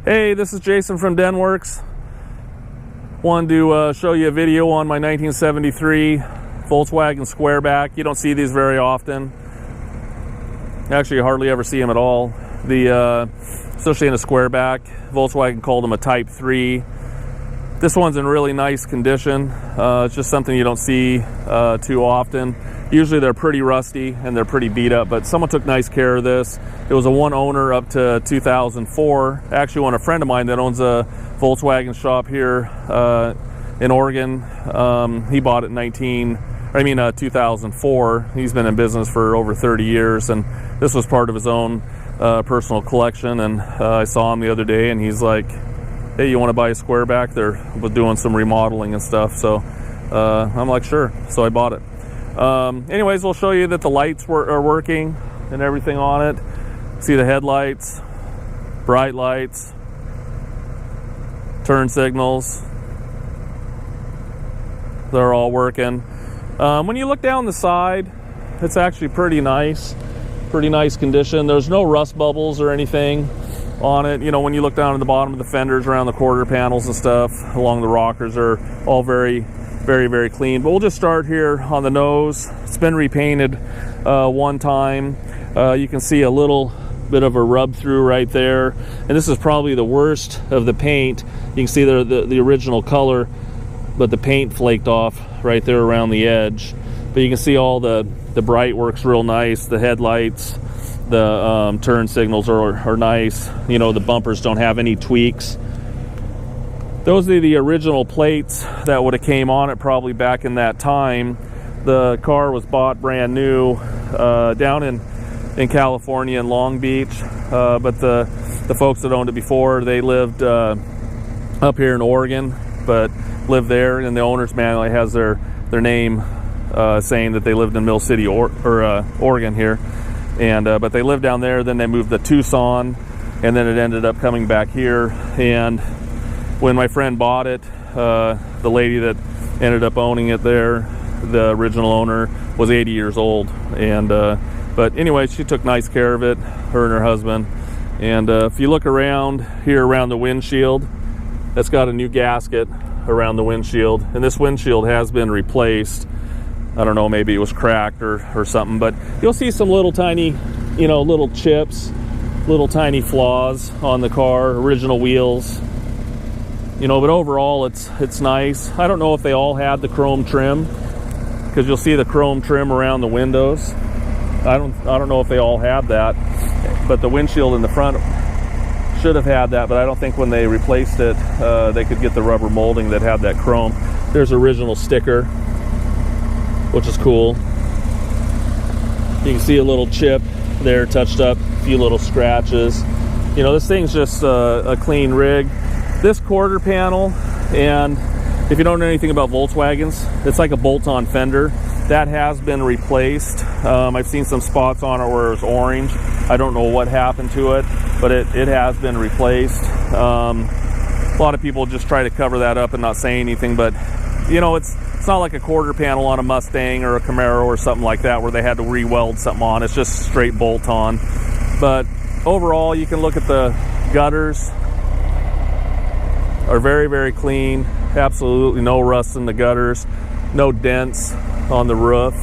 Hey, this is Jason from Denwerks. Wanted to show you a video on my 1973 Volkswagen Squareback. You don't see these very often. Actually, you hardly ever see them at all. Especially in a Squareback. Volkswagen called them a Type 3. This one's in really nice condition. It's just something you don't see too often. Usually they're pretty rusty and they're pretty beat up, but someone took nice care of this. It was a one owner up to 2004. Actually, a friend of mine that owns a Volkswagen shop here in Oregon, he bought it in 2004. He's been in business for over 30 years, and this was part of his own personal collection. And I saw him the other day, and he's like, "Hey, you want to buy a Squareback? They're doing some remodeling and stuff." So I'm like, "Sure." So I bought it. Anyways, we'll show you that the lights are working and everything on it. See the headlights, bright lights, turn signals. They're all working. When you look down the side, it's actually pretty nice condition. There's no rust bubbles or anything on it. You know, when you look down at the bottom of the fenders, around the quarter panels and stuff, along the rockers, are all very, very clean. But we'll just start here on the nose. It's been repainted one time. You can see a little bit of a rub through right there, and this is probably the worst of the paint. You can see the original color, but the paint flaked off right there around the edge. But you can see all the bright works real nice. The headlights, the turn signals are nice. You know, the bumpers don't have any tweaks. Those are the original plates that would have came on it probably back in that time. The car was bought brand new down in California in Long Beach, but the folks that owned it before, they lived up here in Oregon, but lived there, and the owner's manual has their name saying that they lived in Mill City, Oregon here, and but they lived down there. Then they moved to Tucson, and then it ended up coming back here. And when my friend bought it, the lady that ended up owning it there, the original owner, was 80 years old. And but anyway, she took nice care of it, her and her husband. And if you look around here around the windshield, that's got a new gasket around the windshield. And this windshield has been replaced. I don't know, maybe it was cracked or something. But you'll see some little tiny, little chips, little tiny flaws on the car, original wheels. But overall it's nice. I don't know if they all had the chrome trim, because you'll see the chrome trim around the windows. I don't know if they all had that, but the windshield in the front should have had that. But I don't think when they replaced it, they could get the rubber molding that had that chrome. There's original sticker, which is cool. You can see a little chip there, touched up, a few little scratches. This thing's just a clean rig. This quarter panel, and if you don't know anything about Volkswagens, it's like a bolt-on fender. That has been replaced. I've seen some spots on it where it's orange. I don't know what happened to it, but it has been replaced. A lot of people just try to cover that up and not say anything, but it's not like a quarter panel on a Mustang or a Camaro or something like that where they had to re-weld something on. It's just straight bolt-on. But overall, you can look at the gutters. Are very, very clean. Absolutely no rust in the gutters, no dents on the roof.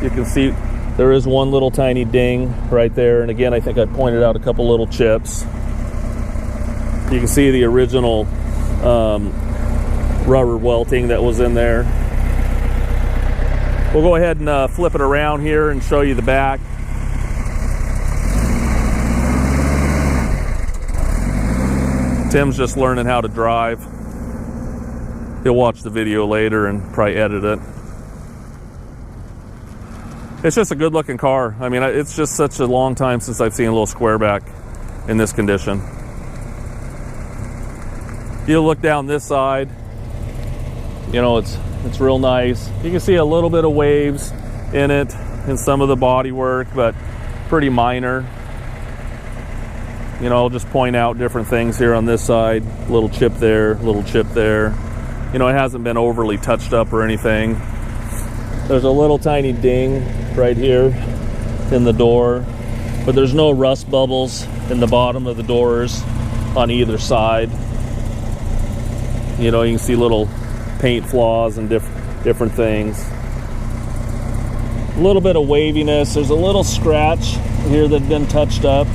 You can see there is one little tiny ding right there, and again, I think I pointed out a couple little chips. You can see the original rubber welting that was in there. We'll go ahead and flip it around here and show you the back. Tim's just learning how to drive. He'll watch the video later and probably edit it. It's just a good looking car. I mean, it's just such a long time since I've seen a little Squareback in this condition. You look down this side, it's real nice. You can see a little bit of waves in it in some of the body work, but pretty minor. I'll just point out different things here on this side. Little chip there, little chip there. It hasn't been overly touched up or anything. There's a little tiny ding right here in the door. but there's no rust bubbles in the bottom of the doors on either side. You know, you can see little paint flaws and different things. A little bit of waviness. There's a little scratch here that's been touched up.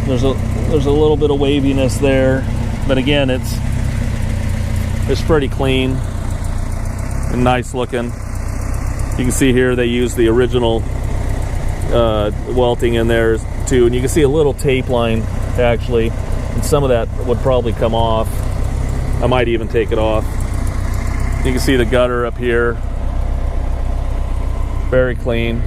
There's a little bit of waviness there, but again, it's pretty clean and nice looking. You can see here they use the original welting in there too, and you can see a little tape line actually, and some of that would probably come off. I might even take it off. You can see the gutter up here, very clean.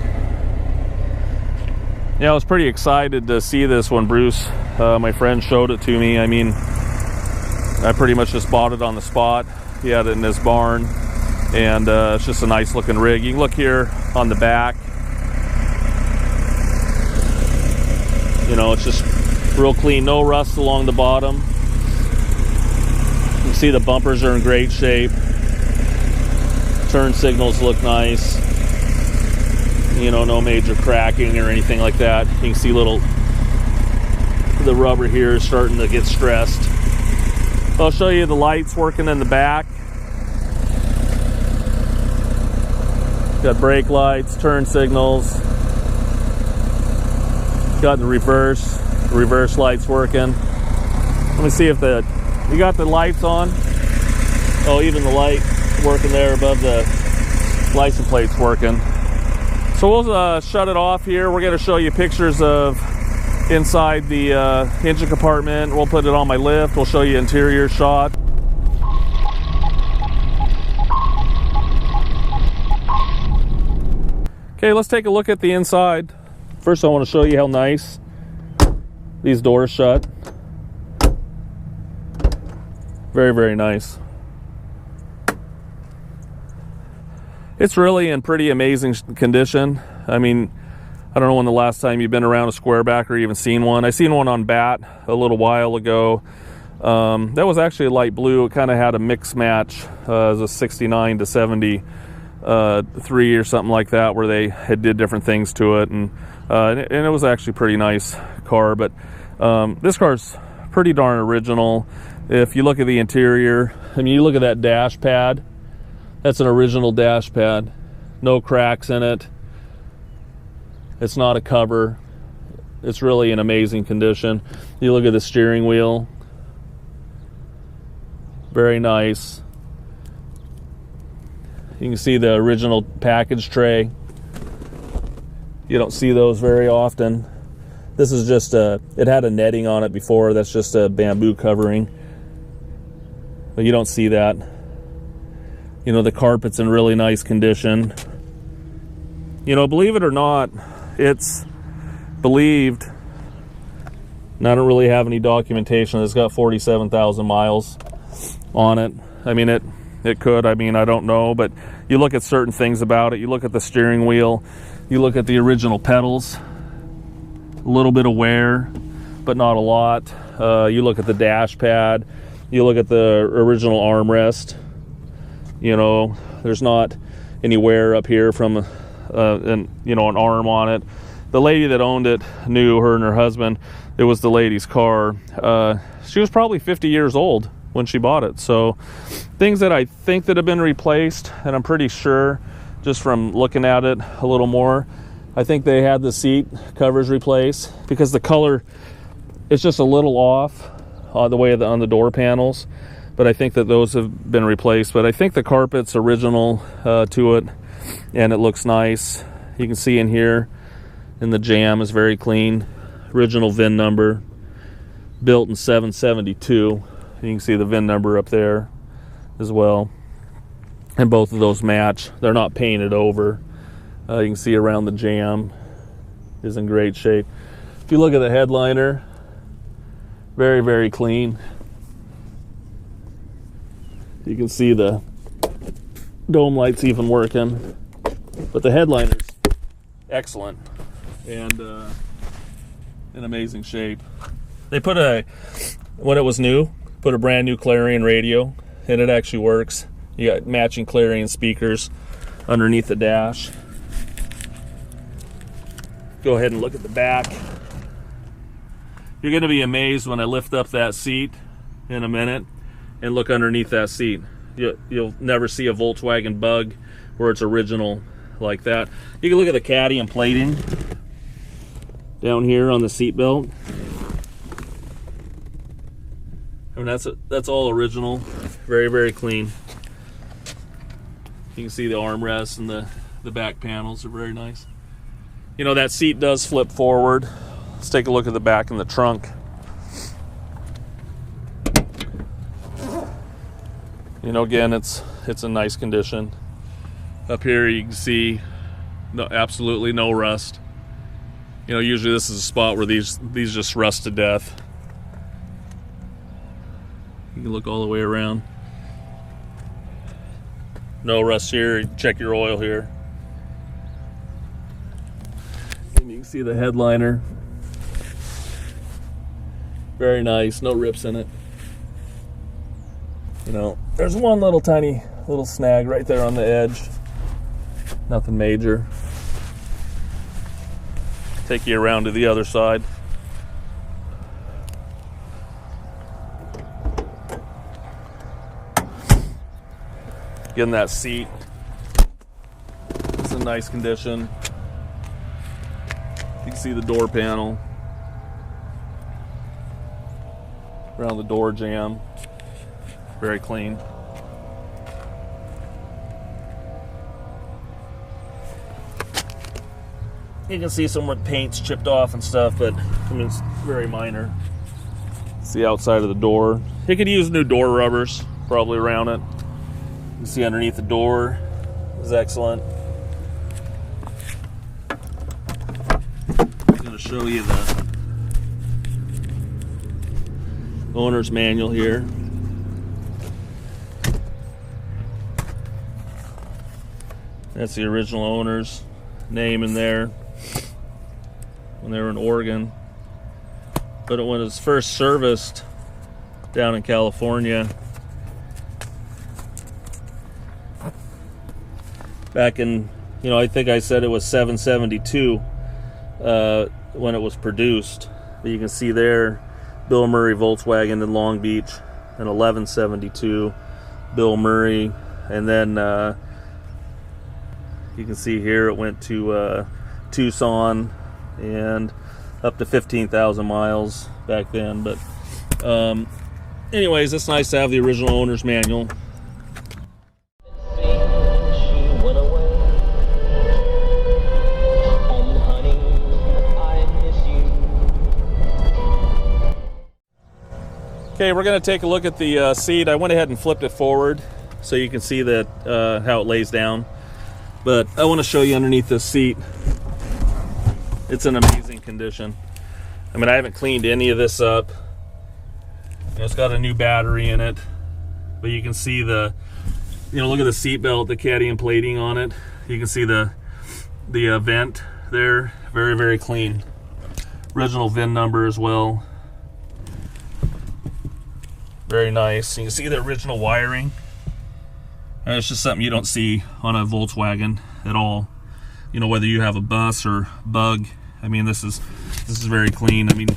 Yeah, I was pretty excited to see this when Bruce, my friend, showed it to me. I mean, I pretty much just bought it on the spot. He had it in his barn, and it's just a nice looking rig. You can look here on the back. You know, it's just real clean, no rust along the bottom. You can see the bumpers are in great shape. Turn signals look nice. You know, no major cracking or anything like that. You can see the rubber here is starting to get stressed. I'll show you the lights working in the back. Got brake lights, turn signals. Got the reverse lights working. Let me see if you got the lights on. Oh, even the light working there above the license plate's working. So we'll shut it off here. We're going to show you pictures of inside the engine compartment. We'll put it on my lift. We'll show you interior shot. Okay, let's take a look at the inside. First, I want to show you how nice these doors shut. Very, very nice. It's really in pretty amazing condition. I mean, I don't know when the last time you've been around a Squareback or even seen one. I seen one on bat a little while ago. That was actually a light blue. It kind of had a mix match as a 69 to 73 or something like that, where they had did different things to it, and it was actually a pretty nice car. But this car's pretty darn original. If you look at the interior, I mean, you look at that dash pad. That's an original dash pad. No cracks in it. It's not a cover. It's really in amazing condition. You look at the steering wheel. Very nice. You can see the original package tray. You don't see those very often. This is just it had a netting on it before. That's just a bamboo covering. But you don't see that. You know, the carpet's in really nice condition. You know, believe it or not, it's believed, and I don't really have any documentation, it's got 47,000 miles on it. I mean, it could, I mean, I don't know, but you look at certain things about it. You look at the steering wheel, you look at the original pedals, a little bit of wear, but not a lot. You look at the dash pad, you look at the original armrest. You know, there's not any wear up here from an arm on it. The lady that owned it knew, her and her husband, it was the lady's car. She was probably 50 years old when she bought it. So things that I think that have been replaced, and I'm pretty sure just from looking at it a little more, I think they had the seat covers replaced, because the color is just a little off the way on the door panels. But I think that those have been replaced. But I think the carpet's original to it, and it looks nice. You can see in here, in the jam is very clean. Original VIN number, built in 772. You can see the VIN number up there as well. And both of those match. They're not painted over. You can see around the jam is in great shape. If you look at the headliner, very, very clean. You can see the dome lights even working, but the headliner's excellent and in amazing shape. They put when it was new, put a brand new Clarion radio, and it actually works. You got matching Clarion speakers underneath the dash. Go ahead and look at the back. You're going to be amazed when I lift up that seat in a minute and look underneath that seat. You'll never see a Volkswagen Bug where it's original like that. You can look at the caddy and plating down here on the seat belt. I mean, that's all original. Very, very clean. You can see the armrests and the back panels are very nice. You know, that seat does flip forward. Let's take a look at the back and the trunk. You know, again, it's a nice condition. Up here you can see absolutely no rust. You know, usually this is a spot where these just rust to death. You can look all the way around. No rust here. Check your oil here. And you can see the headliner. Very nice. No rips in it. You know, there's one tiny little snag right there on the edge. Nothing major. Take you around to the other side. Getting that seat. It's in nice condition. You can see the door panel. Around the door jamb. Very clean. You can see some where paint's chipped off and stuff, but I mean, it's very minor. It's the outside of the door. You could use new door rubbers probably around it. You can see underneath the door is excellent. I'm going to show you the owner's manual here. That's the original owner's name in there when they were in Oregon. But when it was first serviced down in California back in, you know, I think I said it was 772 when it was produced. But you can see there Bill Murray Volkswagen in Long Beach, in 1172 Bill Murray, and then you can see here it went to Tucson and up to 15,000 miles back then. But anyways, it's nice to have the original owner's manual. Okay, we're going to take a look at the seat. I went ahead and flipped it forward so you can see that how it lays down. But I want to show you underneath this seat. It's in amazing condition. I mean, I haven't cleaned any of this up. You know, it's got a new battery in it. But you can see the, you know, look at the seat belt, the caddy and plating on it. You can see the vent there. Very, very clean. Original VIN number as well. Very nice. You can see the original wiring. And it's just something you don't see on a Volkswagen at all. You know, whether you have a bus or Bug. I mean, this is very clean. I mean,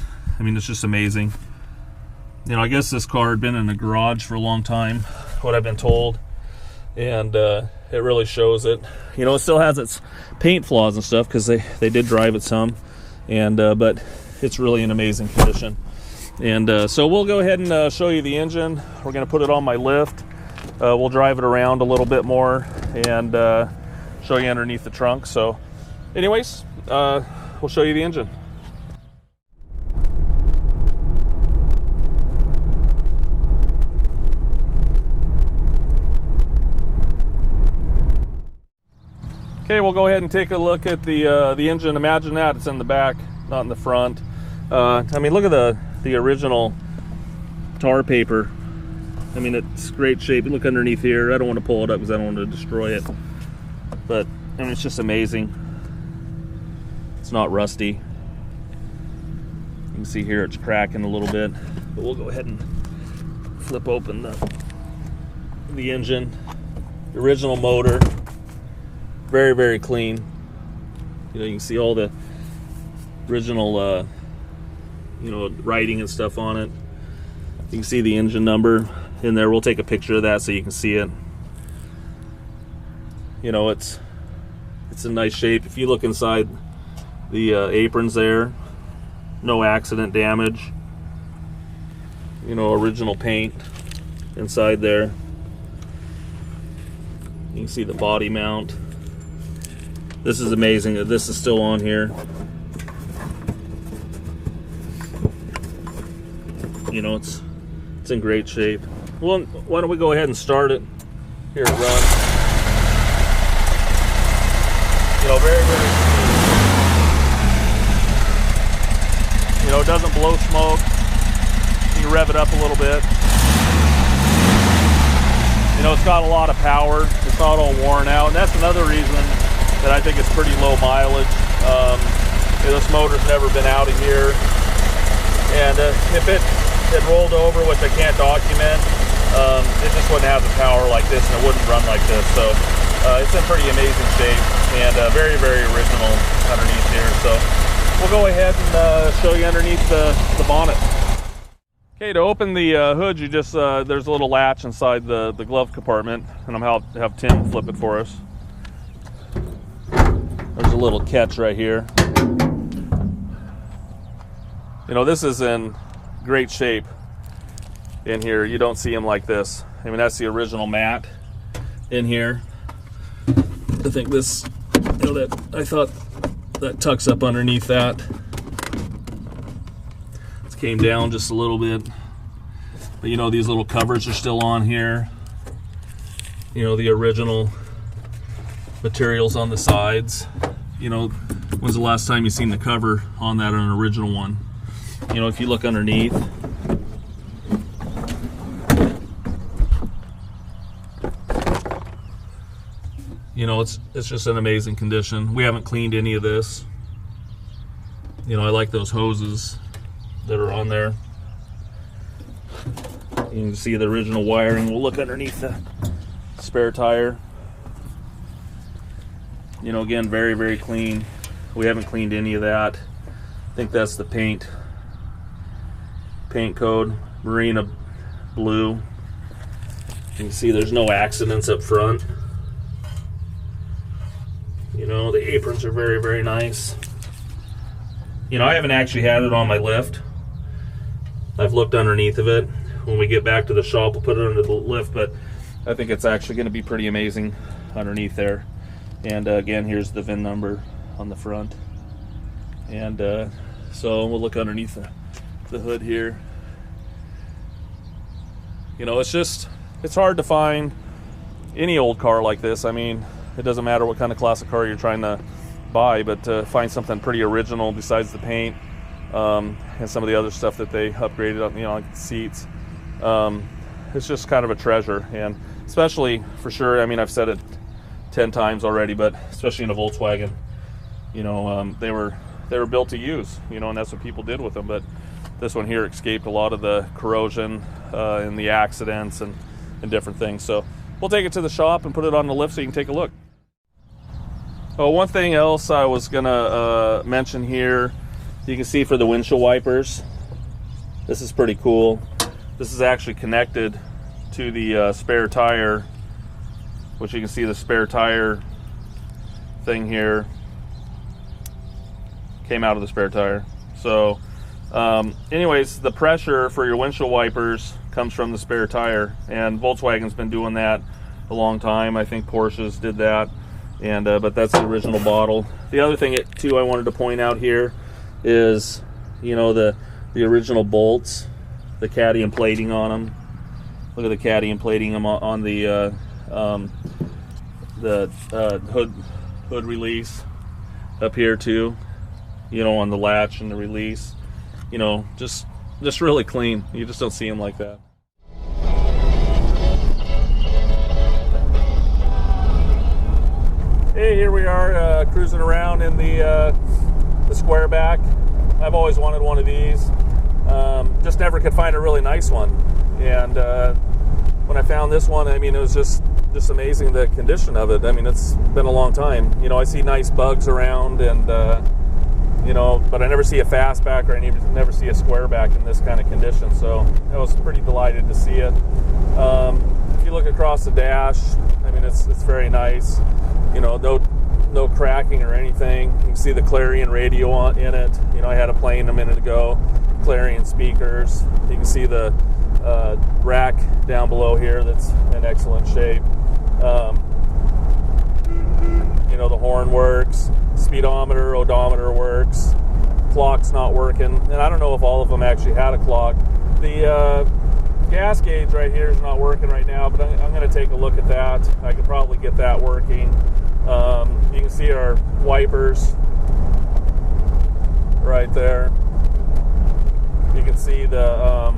it's just amazing. You know, I guess this car had been in the garage for a long time, what I've been told, and it really shows it. You know, it still has its paint flaws and stuff because they did drive it some, and but it's really in amazing condition. And so we'll go ahead and show you the engine. We're going to put it on my lift. We'll drive it around a little bit more and show you underneath the trunk. So anyways, we'll show you the engine. Okay, we'll go ahead and take a look at the engine. Imagine that it's in the back, not in the front. I mean, look at the original tar paper. I mean, it's great shape. Look underneath here. I don't want to pull it up because I don't want to destroy it. But I mean, it's just amazing. It's not rusty. You can see here it's cracking a little bit. But we'll go ahead and flip open the engine. The original motor. Very, very clean. You know, you can see all the original you know, writing and stuff on it. You can see the engine number in there. We'll take a picture of that so you can see it. You know, it's in nice shape. If you look inside the aprons there, no accident damage. You know, original paint inside there. You can see the body mount. This is amazing that this is still on here. You know, it's in great shape. Well, why don't we go ahead and start it? Here it runs. You know, very, very clean. You know, it doesn't blow smoke. You can rev it up a little bit. You know, it's got a lot of power. It's not all worn out. And that's another reason that I think it's pretty low mileage. You know, this motor's never been out of here. And if it rolled over, which I can't document, it just wouldn't have the power like this, and it wouldn't run like this. So it's in pretty amazing shape, and very, very original underneath here. So we'll go ahead and show you underneath the bonnet. Okay, to open the hood, you just there's a little latch inside the glove compartment, and I'm going to have Tim flip it for us. There's a little catch right here. You know, this is in great shape in here. You don't see them like this. I mean, that's the original mat in here. I think this, you know, I thought that tucks up underneath that. It came down just a little bit. But you know, these little covers are still on here. You know, the original materials on the sides. You know, when's the last time you seen the cover on that on an original one? You know, if you look underneath, you know, it's just an amazing condition. We haven't cleaned any of this. You know, I like those hoses that are on there. You can see the original wiring. We'll look underneath the spare tire. You know, again, very, very clean. We haven't cleaned any of that. I think that's the paint code, Marina blue. You can see there's no accidents up front. You know, the aprons are very, very nice. You know, I haven't actually had it on my lift. I've looked underneath of it. When we get back to the shop, we'll put it under the lift, but I think it's actually going to be pretty amazing underneath there. And again, here's the VIN number on the front. And so we'll look underneath the hood here. You know, it's hard to find any old car like this. I mean, it doesn't matter what kind of classic car you're trying to buy, but to find something pretty original besides the paint and some of the other stuff that they upgraded on, you know, like the seats, it's just kind of a treasure. And especially, for sure, I mean, I've said it 10 times already, but especially in a Volkswagen, you know, they were built to use, you know, and that's what people did with them. But this one here escaped a lot of the corrosion and the accidents and different things. So we'll take it to the shop and put it on the lift so you can take a look. Oh, one thing else I was gonna mention here, you can see for the windshield wipers, this is pretty cool. This is actually connected to the spare tire, which you can see the spare tire thing here came out of the spare tire. So anyways, the pressure for your windshield wipers comes from the spare tire, and Volkswagen's been doing that a long time. I think Porsches did that, and but that's the original bottle. The other thing too I wanted to point out here is, you know, the original bolts, the cadmium plating on them. Look at the cadmium plating on the hood release up here too. You know, on the latch and the release. You know, just really clean. You just don't see them like that. Hey, here we are cruising around in the Squareback. I've always wanted one of these. Just never could find a really nice one. And when I found this one, I mean, it was just amazing, the condition of it. I mean, it's been a long time. You know, I see nice bugs around, and you know, but I never see a fastback or I never see a squareback in this kind of condition. So I was pretty delighted to see it. If you look across the dash, I mean, it's very nice. You know, no cracking or anything. You can see the Clarion radio in it. You know, I had it playing a minute ago. Clarion speakers. You can see the rack down below here that's in excellent shape. You know, the horn works, speedometer, odometer works, clock's not working, and I don't know if all of them actually had a clock. The gas gauge right here is not working right now, but I'm going to take a look at that. I could probably get that working. You can see our wipers right there. You can see the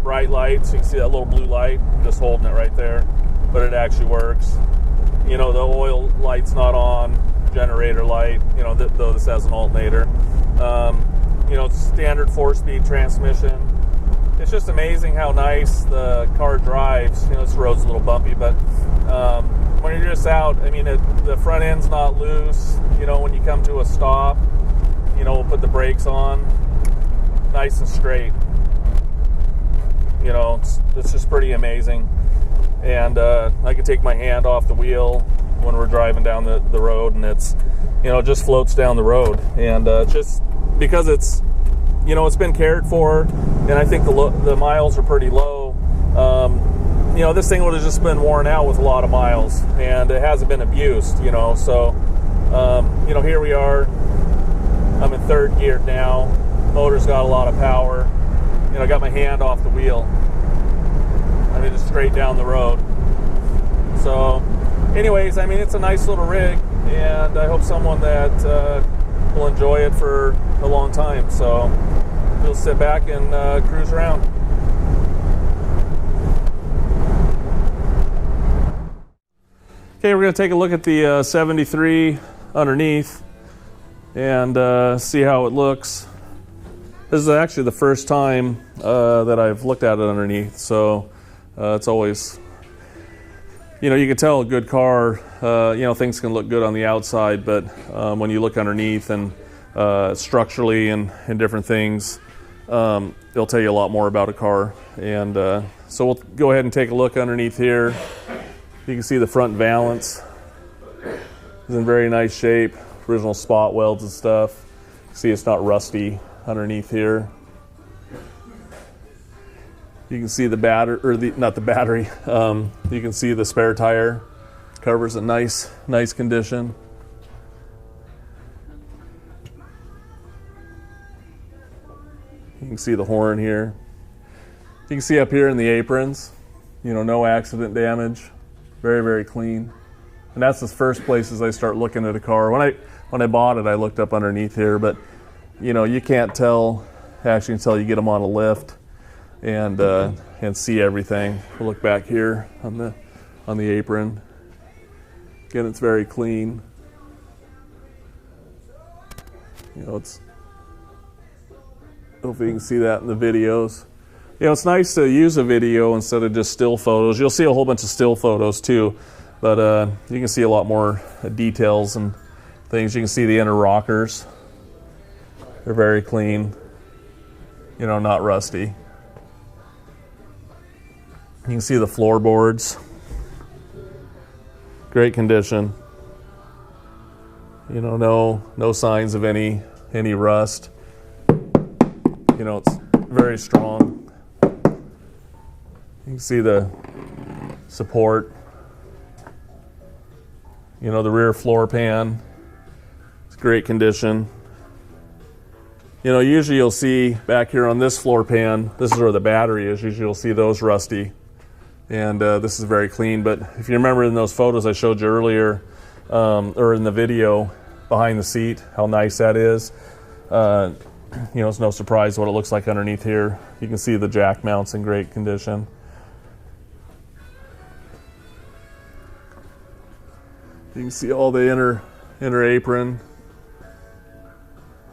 bright lights. You can see that little blue light. I'm just holding it right there, but it actually works. You know, the oil light's not on, generator light, you know, though this has an alternator. You know, standard 4-speed transmission. It's just amazing how nice the car drives. You know, this road's a little bumpy, but when you're just out, I mean, the front end's not loose. You know, when you come to a stop, you know, we'll put the brakes on, nice and straight. You know, it's just pretty amazing. And I can take my hand off the wheel when we're driving down the road, and it's, you know, it just floats down the road. And just because it's, you know, it's been cared for, and I think the miles are pretty low. You know, this thing would have just been worn out with a lot of miles, and it hasn't been abused, you know. So, you know, here we are. I'm in third gear now. Motor's got a lot of power. You know, I got my hand off the wheel. I mean, just straight down the road. So, anyways, I mean, it's a nice little rig, and I hope someone that will enjoy it for a long time. So, we'll sit back and cruise around. Okay, we're going to take a look at the 73 underneath and see how it looks. This is actually the first time that I've looked at it underneath, so it's always, you know, you can tell a good car, you know, things can look good on the outside, but when you look underneath and structurally and different things, it'll tell you a lot more about a car. And so we'll go ahead and take a look underneath here. You can see the front valance is in very nice shape, original spot welds and stuff. You can see it's not rusty underneath here. You can see the battery, or not the battery. You can see the spare tire covers in nice condition. You can see the horn here. You can see up here in the aprons, you know, no accident damage, very clean. And that's the first places I start looking at a car. When I bought it, I looked up underneath here, but you know, you can't tell actually until you get them on a lift and see everything. We'll look back here on the apron. Again, it's very clean. You know, hopefully you can see that in the videos. You know, it's nice to use a video instead of just still photos. You'll see a whole bunch of still photos too, but you can see a lot more details and things. You can see the inner rockers. They're very clean, you know, not rusty. You can see the floorboards. Great condition. You know, no signs of any rust. You know, it's very strong. You can see the support. You know, the rear floor pan. It's great condition. You know, usually you'll see back here on this floor pan, this is where the battery is. Usually you'll see those rusty. And this is very clean. But if you remember in those photos I showed you earlier, or in the video behind the seat, how nice that is. You know, it's no surprise what it looks like underneath here. You can see the jack mounts in great condition. You can see all the inner apron.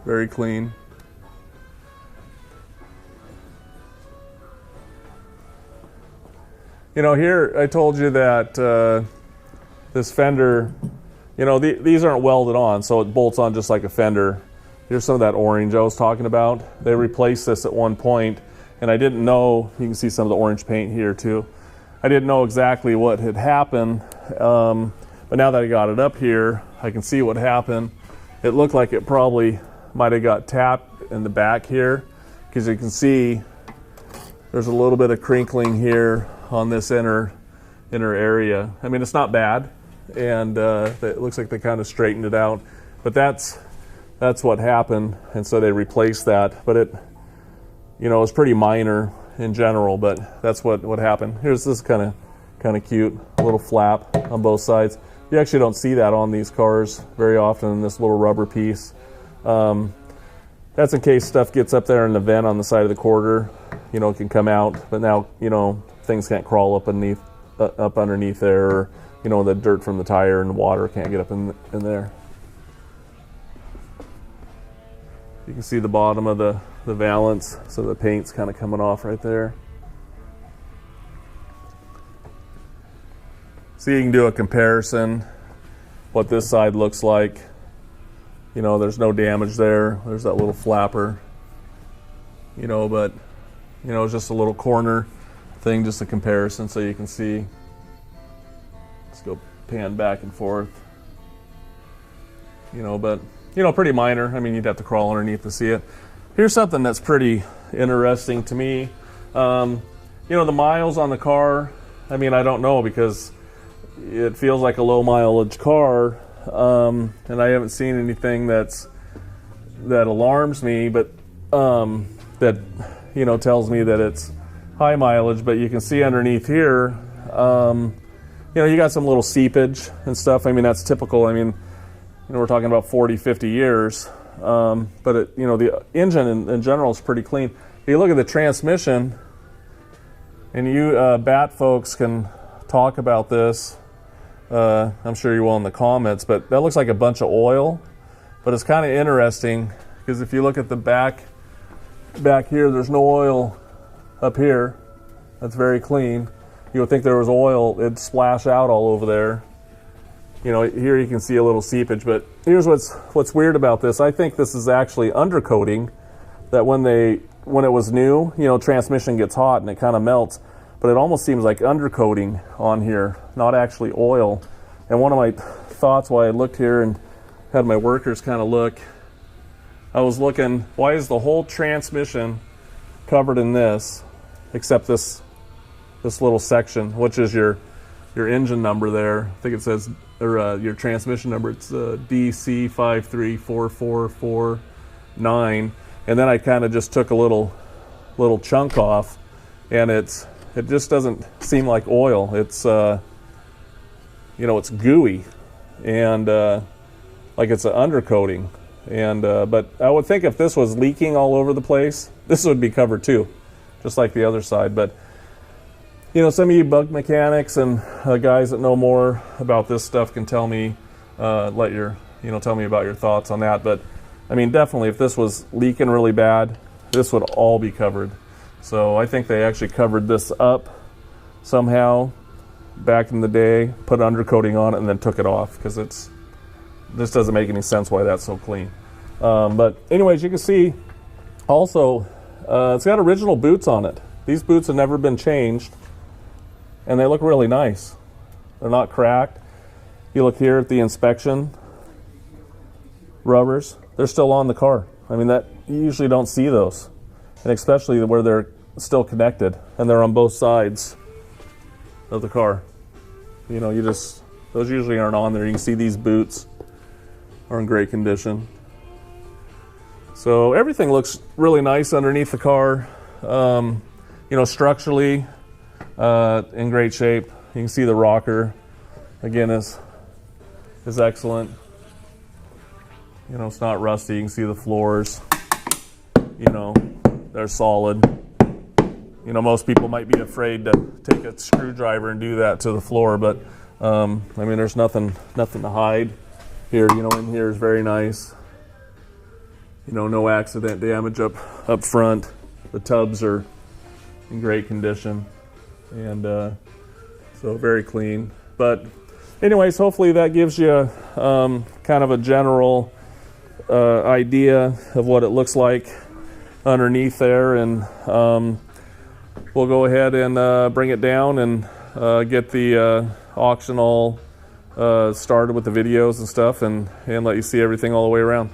Very clean. You know, here I told you that this fender, you know, these aren't welded on, so it bolts on just like a fender. Here's some of that orange I was talking about. They replaced this at one point, and I didn't know, you can see some of the orange paint here too. I didn't know exactly what had happened, but now that I got it up here, I can see what happened. It looked like it probably might have got tapped in the back here, because you can see there's a little bit of crinkling here on this inner area. I mean, it's not bad, and it looks like they kind of straightened it out, but that's what happened, and so they replaced that. But it, you know, it's pretty minor in general, but that's what happened. Here's this kind of cute, a little flap on both sides. You actually don't see that on these cars very often, in this little rubber piece. That's in case stuff gets up there in the vent on the side of the quarter, you know, it can come out. But now, you know, things can't crawl up underneath there, or, you know, the dirt from the tire and the water can't get up in there. You can see the bottom of the valance, so the paint's kind of coming off right there. So you can do a comparison, what this side looks like. You know, there's no damage there. There's that little flapper, you know, but, you know, it's just a little corner thing, just a comparison so you can see. Let's go pan back and forth. You know, but, you know, pretty minor. I mean, you'd have to crawl underneath to see it. Here's something that's pretty interesting to me. You know, the miles on the car, I mean, I don't know, because it feels like a low mileage car. And I haven't seen anything that alarms me, but that, you know, tells me that it's high mileage. But you can see underneath here, you know, you got some little seepage and stuff. I mean, that's typical. I mean, you know, we're talking about 40, 50 years. But it, you know, the engine in general is pretty clean. If you look at the transmission, and you BAT folks can talk about this. I'm sure you will in the comments, but that looks like a bunch of oil. But it's kind of interesting, because if you look at the back here, there's no oil up here. That's very clean. You would think there was oil, it'd splash out all over there. You know, here you can see a little seepage, but here's what's weird about this. I think this is actually undercoating, that when it was new, you know, transmission gets hot and it kind of melts. But it almost seems like undercoating on here, not actually oil. And one of my thoughts while I looked here and had my workers kind of look, I was looking, why is the whole transmission covered in this, except this little section, which is your engine number there. I think it says, or your transmission number, it's DC534449. And then I kind of just took a little chunk off, and it just doesn't seem like oil. It's you know, it's gooey, and like it's an undercoating. And but I would think if this was leaking all over the place, this would be covered too, just like the other side. But you know, some of you bug mechanics and guys that know more about this stuff can tell me, tell me about your thoughts on that. But I mean, definitely, if this was leaking really bad, this would all be covered. So I think they actually covered this up somehow back in the day, put undercoating on it, and then took it off, because this doesn't make any sense why that's so clean. But anyways, you can see also it's got original boots on it. These boots have never been changed, and they look really nice. They're not cracked. You look here at the inspection rubbers, they're still on the car. I mean, that you usually don't see those. And especially where they're still connected and they're on both sides of the car. You know, those usually aren't on there. You can see these boots are in great condition. So everything looks really nice underneath the car. You know, structurally in great shape. You can see the rocker, again, is excellent. You know, it's not rusty. You can see the floors, you know, they're solid. You know, most people might be afraid to take a screwdriver and do that to the floor, but I mean, there's nothing to hide here. You know, in here is very nice. You know, no accident damage up front. The tubs are in great condition, and so very clean. But anyways, hopefully that gives you kind of a general idea of what it looks like underneath there, and we'll go ahead and bring it down and get the auction all started with the videos and stuff, and let you see everything all the way around.